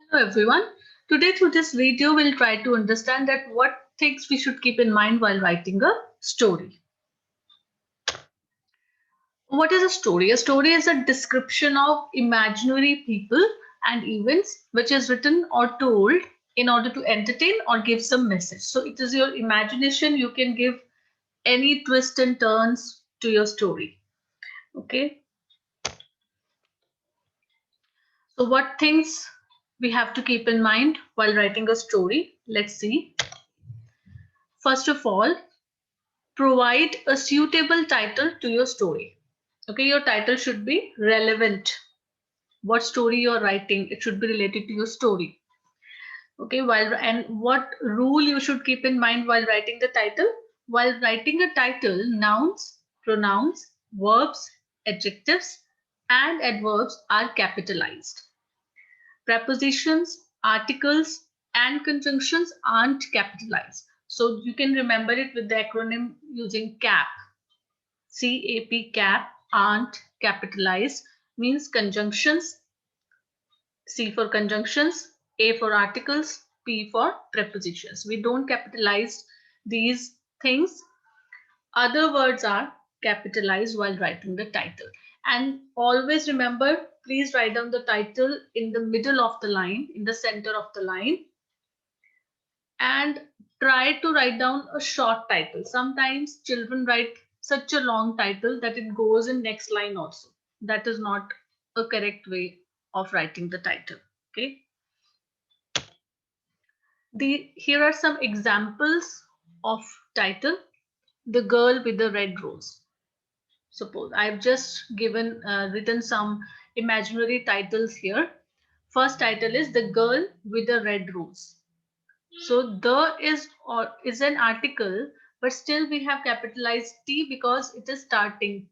Hello everyone. Today through this video we'll try to understand that what things we should keep in mind while writing a story. What is a story? A story is a description of imaginary people and events which is written or told in order to entertain or give some message. So it is your imagination, you can give any twists and turns to your story. Okay. So what things we have to keep in mind while writing a story? Let's see. First of all, provide a suitable title to your story. Okay, your title should be relevant. What story you're writing, it should be related to your story. Okay, and what rule you should keep in mind while writing the title? While writing a title, nouns, pronouns, verbs, adjectives, and adverbs are capitalized. Prepositions, articles, and conjunctions aren't capitalized. So you can remember it with the acronym using CAP. CAP, cap, aren't capitalized, means conjunctions. C for conjunctions, A for articles, P for prepositions. We don't capitalize these things. Other words are capitalized while writing the title. And always remember, please write down the title in the middle of the line, in the center of the line. And try to write down a short title. Sometimes children write such a long title that it goes in next line also. That is not a correct way of writing the title. Okay. Here are some examples of title. The Girl with the Red Rose. Suppose I've just written some imaginary titles here. First title is The Girl with the Red Rose. So the is an article, but still we have capitalized T because it is starting.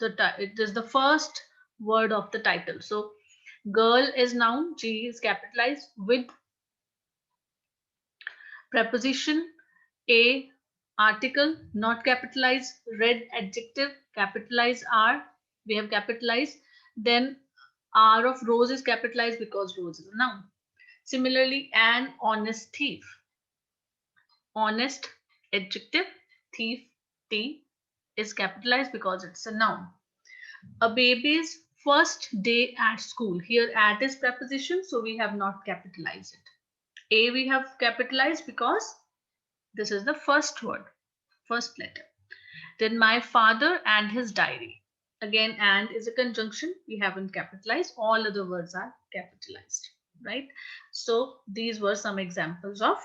It is the first word of the title. So girl is noun, G is capitalized with preposition, A article not capitalized, red adjective capitalized R we have capitalized. Then R of rose is capitalized because rose is a noun. Similarly, an honest thief. Honest adjective, thief, T is capitalized because it's a noun. A baby's first day at school. Here at is preposition, so we have not capitalized it. A we have capitalized because this is the first word, first letter. Then my father and his diary. Again, and is a conjunction. We haven't capitalized. All other words are capitalized, right? So these were some examples of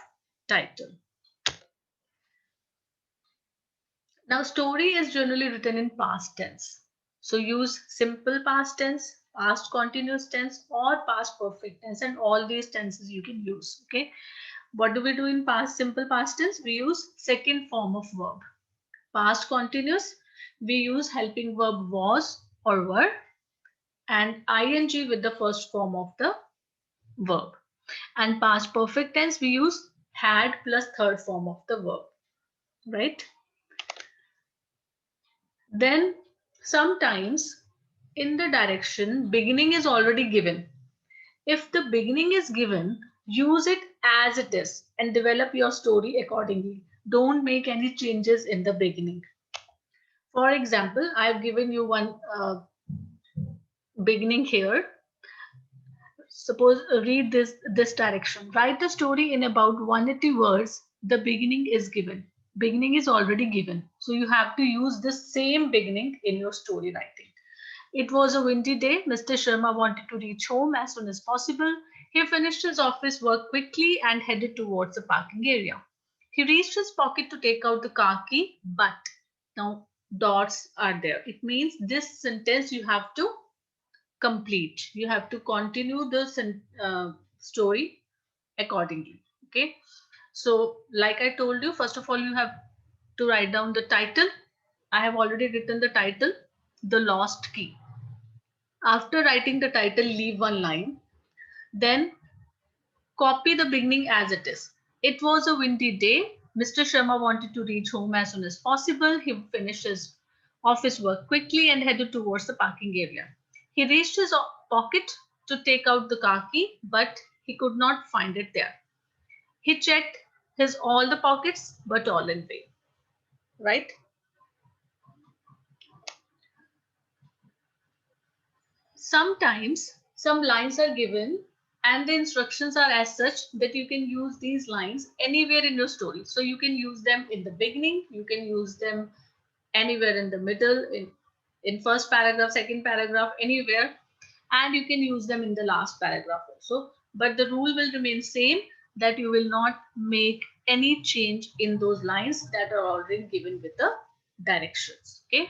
title. Now, story is generally written in past tense. So use simple past tense, past continuous tense, or past perfect tense, and all these tenses you can use. Okay. What do we do in simple past tense? We use second form of verb. Past continuous, we use helping verb was or were, and ing with the first form of the verb. And past perfect tense, we use had plus third form of the verb, right? Then sometimes in the direction beginning is already given. If the beginning is given, use it as it is and develop your story accordingly. Don't make any changes in the beginning. For example, I've given you one beginning here. Suppose read this direction. Write a story in about 180 words. The beginning is given. Beginning is already given. So you have to use the same beginning in your story writing. It was a windy day. Mr. Sharma wanted to reach home as soon as possible. He finished his office work quickly and headed towards the parking area. He reached his pocket to take out the car key, but now dots are there. It means this sentence you have to complete. You have to continue the story accordingly. Okay. So, like I told you, first of all, you have to write down the title. I have already written the title, The Lost Key. After writing the title, leave one line. Then copy the beginning as it is. It was a windy day. Mr. Sharma wanted to reach home as soon as possible. He finished his office work quickly and headed towards the parking area. He reached his pocket to take out the car key, but He could not find it there. He checked his all the pockets, but all in vain. Right? Sometimes some lines are given and the instructions are as such that you can use these lines anywhere in your story. So you can use them in the beginning, you can use them anywhere in the middle, in first paragraph, second paragraph, anywhere, and you can use them in the last paragraph also. But the rule will remain same, that you will not make any change in those lines that are already given with the directions. Okay.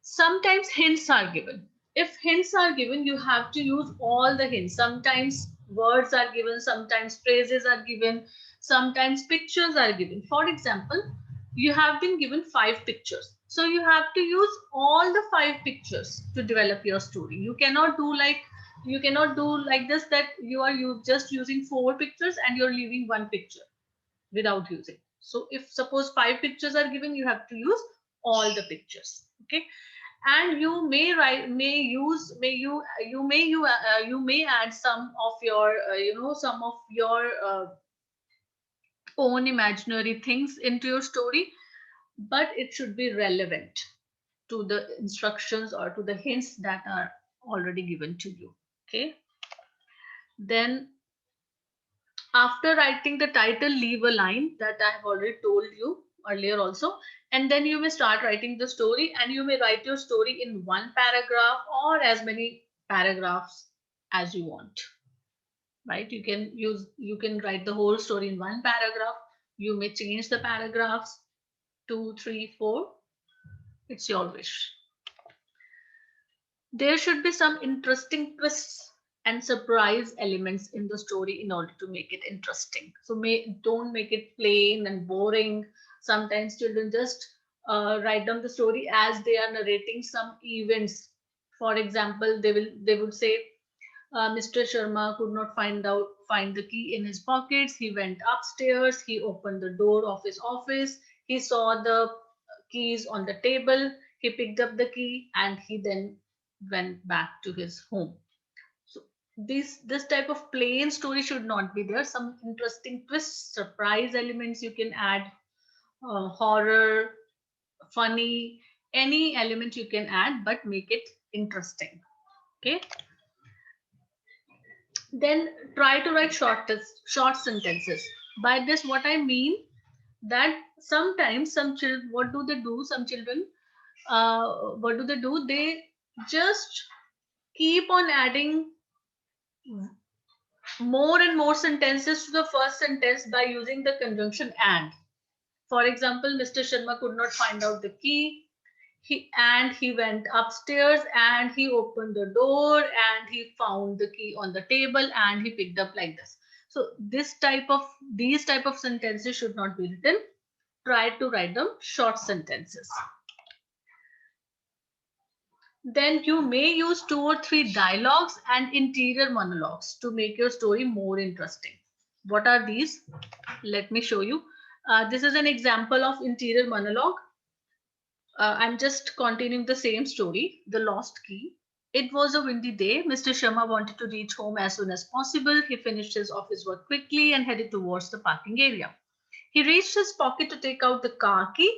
Sometimes hints are given. If hints are given, you have to use all the hints. Sometimes words are given, sometimes phrases are given, sometimes pictures are given. For example, you have been given 5 pictures. So you have to use all the 5 pictures to develop your story. You cannot do like this, that you are just using 4 pictures and you're leaving 1 picture without using. So if suppose 5 pictures are given, you have to use all the pictures. Okay. And you may write, may use, may you may add some of your some of your own imaginary things into your story, but it should be relevant to the instructions or to the hints that are already given to you. Okay. Then after writing the title, leave a line that I have already told you earlier also. And then you may start writing the story, and you may write your story in 1 paragraph or as many paragraphs as you want. Right? You can write the whole story in 1 paragraph. You may change the paragraphs 2, 3, 4. It's your wish. There should be some interesting twists and surprise elements in the story in order to make it interesting. So don't make it plain and boring. Sometimes children just write down the story as they are narrating some events. For example, they would say, Mr. Sharma could not find the key in his pockets. He went upstairs. He opened the door of his office. He saw the keys on the table. He picked up the key and he then went back to his home. So this type of plain story should not be there. Some interesting twists, surprise elements you can add, horror, funny, any element you can add, but make it interesting. Okay. Then try to write short sentences. By this, what I mean, that sometimes some children, what do they do? Some children, what do they do? They just keep on adding more and more sentences to the first sentence by using the conjunction and. For example, Mr. Sharma could not find out the key. He went upstairs and he opened the door and he found the key on the table and he picked up, like this. So these type of sentences should not be written. Try to write them short sentences. Then you may use 2 or 3 dialogues and interior monologues to make your story more interesting. What are these? Let me show you. This is an example of interior monologue. I'm just continuing the same story, The Lost Key. It was a windy day. Mr. Sharma wanted to reach home as soon as possible. He finished his office work quickly and headed towards the parking area. He reached his pocket to take out the car key,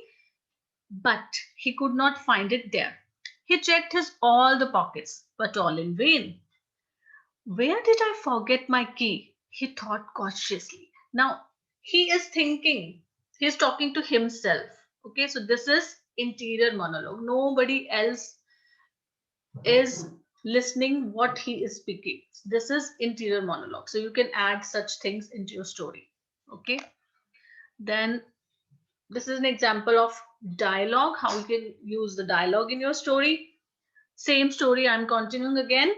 but he could not find it there. He checked all the pockets, but all in vain. Where did I forget my key? He thought cautiously. Now, he is thinking, he's talking to himself. Okay, so this is interior monologue. Nobody else is listening what he is speaking. This is interior monologue. So you can add such things into your story. Okay, then this is an example of dialogue, how you can use the dialogue in your story. Same story, I'm continuing again.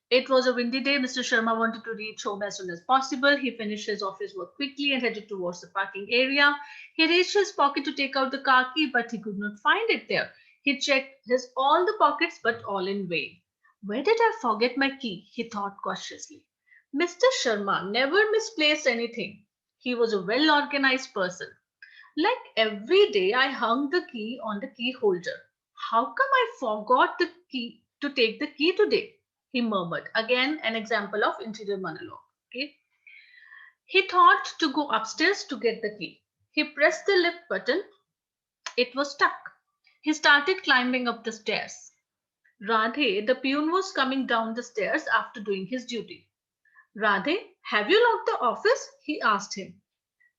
It was a windy day. Mr. Sharma wanted to reach home as soon as possible. He finished his office work quickly and headed towards the parking area. He reached his pocket to take out the car key, but he could not find it there. He checked all the pockets, but all in vain. Where did I forget my key? He thought cautiously. Mr. Sharma never misplaced anything. He was a well-organized person. Like every day, I hung the key on the key holder. How come I forgot the key to take the key today? he murmured. Again, an example of interior monologue. Okay. He thought to go upstairs to get the key. He pressed the lift button. It was stuck. He started climbing up the stairs. Radhe, the peon, was coming down the stairs after doing his duty. Radhe, have you locked the office? He asked him.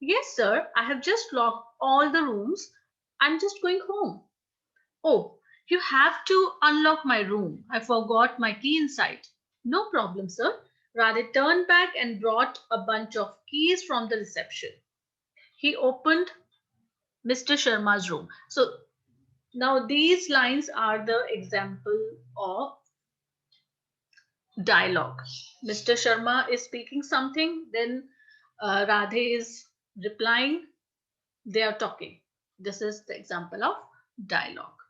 Yes, sir. I have just locked all the rooms. I'm just going home. Oh, you have to unlock my room. I forgot my key inside. No problem, sir. Radhe turned back and brought a bunch of keys from the reception. He opened Mr. Sharma's room. So now these lines are the example of dialogue. Mr. Sharma is speaking something, then Radhe is replying, they are talking. This is the example of dialogue,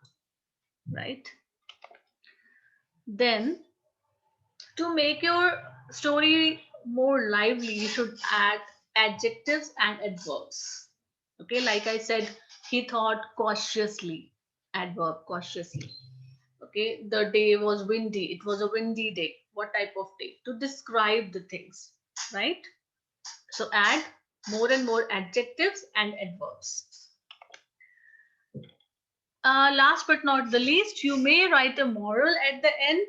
right? Then to make your story more lively, you should add adjectives and adverbs. Okay, like I said, he thought cautiously, adverb cautiously. Okay, the day was windy. It was a windy day. What type of day? To describe the things, right? So add more and more adjectives and adverbs. Last but not the least, you may write a moral at the end,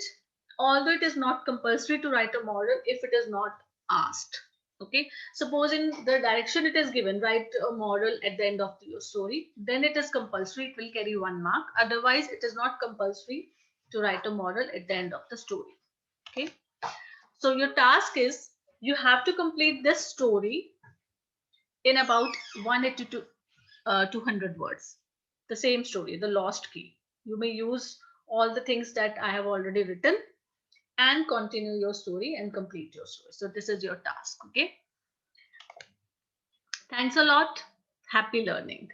although it is not compulsory to write a moral if it is not asked. Okay, suppose in the direction it is given, write a moral at the end of your story, then it is compulsory, it will carry 1 mark. Otherwise, it is not compulsory to write a moral at the end of the story. Okay, so your task is you have to complete this story in about 180 to 200 words. The same story, the lost key. You may use all the things that I have already written and continue your story and complete your story. So this is your task. Okay. Thanks a lot. Happy learning.